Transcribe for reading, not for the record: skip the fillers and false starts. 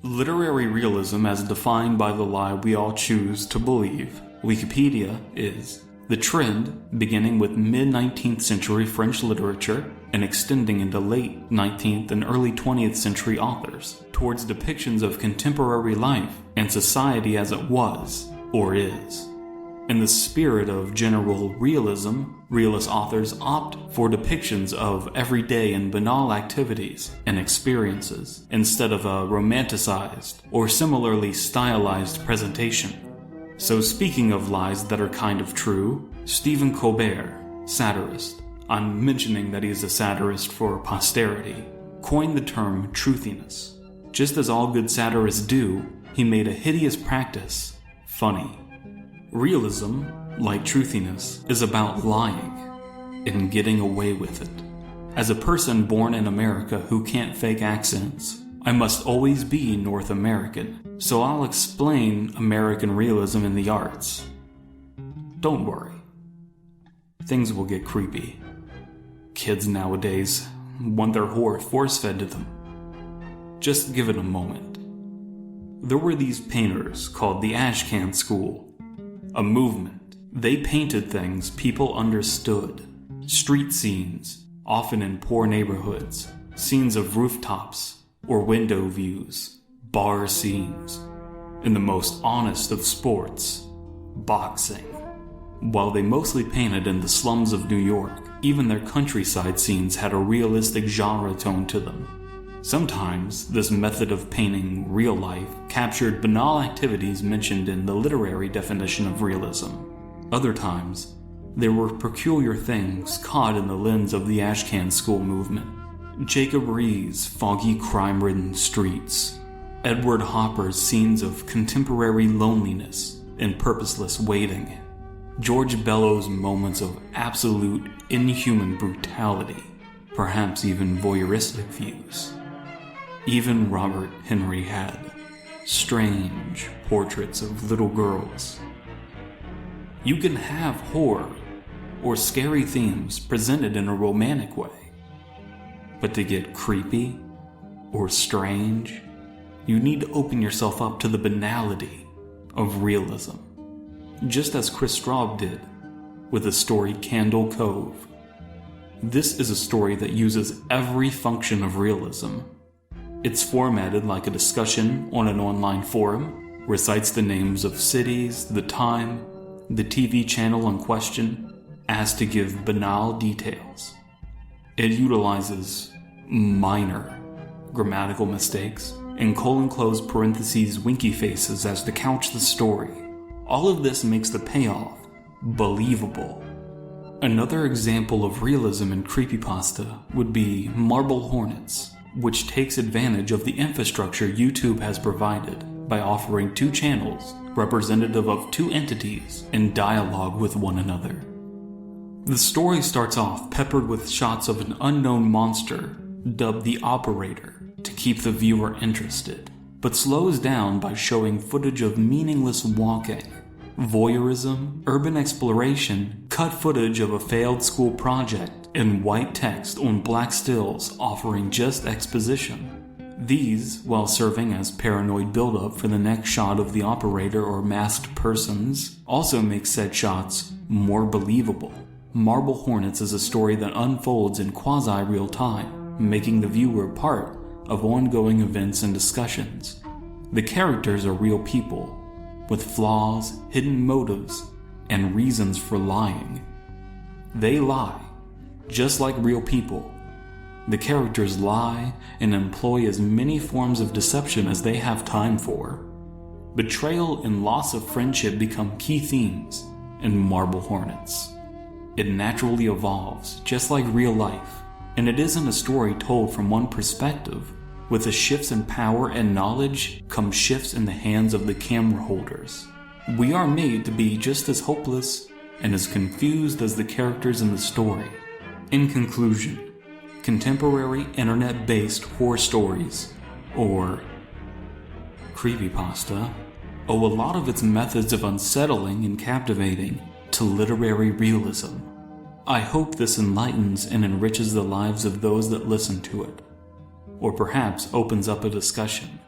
Literary realism as defined by the lie we all choose to believe, Wikipedia, is the trend beginning with mid-19th century French literature and extending into late 19th and early 20th century authors towards depictions of contemporary life and society as it was or is. In the spirit of general realism, realist authors opt for depictions of everyday and banal activities and experiences instead of a romanticized or similarly stylized presentation. So speaking of lies that are kind of true, Stephen Colbert, satirist, I'm mentioning that he's a satirist for posterity, coined the term truthiness. Just as all good satirists do, he made a hideous practice funny. Realism, like truthiness, is about lying and getting away with it. As a person born in America who can't fake accents, I must always be North American, so I'll explain American realism in the arts. Don't worry. Things will get creepy. Kids nowadays want their horror force-fed to them. Just give it a moment. There were these painters called the Ashcan school. A movement. They painted things people understood. Street scenes, often in poor neighborhoods. Scenes of rooftops or window views. Bar scenes. And the most honest of sports, boxing. While they mostly painted in the slums of New York, even their countryside scenes had a realistic genre tone to them. Sometimes, this method of painting real life captured banal activities mentioned in the literary definition of realism. Other times, there were peculiar things caught in the lens of the Ashcan school movement. Jacob Riis's foggy, crime-ridden streets. Edward Hopper's scenes of contemporary loneliness and purposeless waiting. George Bellows' moments of absolute inhuman brutality, perhaps even voyeuristic views. Even Robert Henry had strange portraits of little girls. You can have horror or scary themes presented in a romantic way, but to get creepy or strange, you need to open yourself up to the banality of realism, just as Chris Straub did with the story Candle Cove. This is a story that uses every function of realism. It's formatted like a discussion on an online forum, recites the names of cities, the time, the TV channel in question, as to give banal details. It utilizes minor grammatical mistakes and colon-closed parentheses winky faces as to couch the story. All of this makes the payoff believable. Another example of realism in creepypasta would be Marble Hornets, which takes advantage of the infrastructure YouTube has provided by offering two channels representative of two entities in dialogue with one another. The story starts off peppered with shots of an unknown monster dubbed the Operator to keep the viewer interested, but slows down by showing footage of meaningless walking, voyeurism, urban exploration, cut footage of a failed school project, and white text on black stills offering just exposition. These, while serving as paranoid buildup for the next shot of the operator or masked persons, also make said shots more believable. Marble Hornets is a story that unfolds in quasi-real time, making the viewer part of ongoing events and discussions. The characters are real people, with flaws, hidden motives, and reasons for lying. They lie, just like real people. The characters lie and employ as many forms of deception as they have time for. Betrayal and loss of friendship become key themes in Marble Hornets. It naturally evolves, just like real life, and it isn't a story told from one perspective. With the shifts in power and knowledge come shifts in the hands of the camera holders. We are made to be just as hopeless and as confused as the characters in the story. In conclusion, contemporary internet-based horror stories, or creepypasta, owe a lot of its methods of unsettling and captivating to literary realism. I hope this enlightens and enriches the lives of those that listen to it, or perhaps opens up a discussion